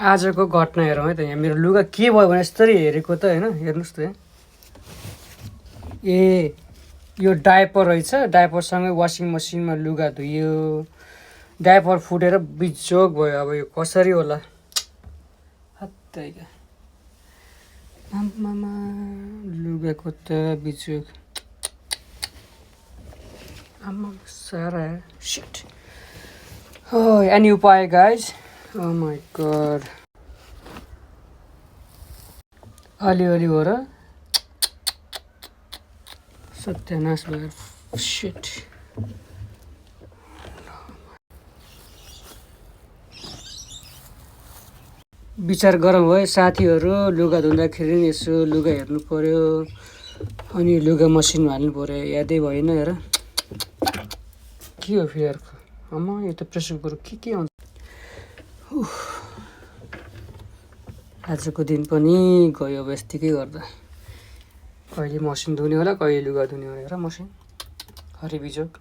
आजको घटना हेरौँ है त। यहाँ मेरो लुगा के भयो भने यसरी हेरेको त होइन, हेर्नुहोस् त यहाँ। ए यो डायपर रहेछ, डायपरसँगै वासिङ मसिनमा लुगा धुयो, डायपर फुटेर बिजोग भयो। अब यो कसरी होला हत्तैका आम्मामा, लुगाको त बिजोग आम्मा सारा शिट। Oh, any उपाय guys? Oh my god. अलि हो र सत्यानाश भयो। शिट। विचार गरौँ है साथीहरू, लुगा धुँदाखेरि नि यसो लुगा हेर्नु पर्यो, अनि लुगा मसिनमा हाल्नु पर्यो। यादै भएन हेर के हो फेरि। आमा यो त प्रेसर कुकर के हुन्छ। आजको दिन पनि गयो अब यस्तिकै गर्दा। कहिले मसिन धुने होला, कहिले लुगा धुने होला। हेर मसिन हरि बिजोग।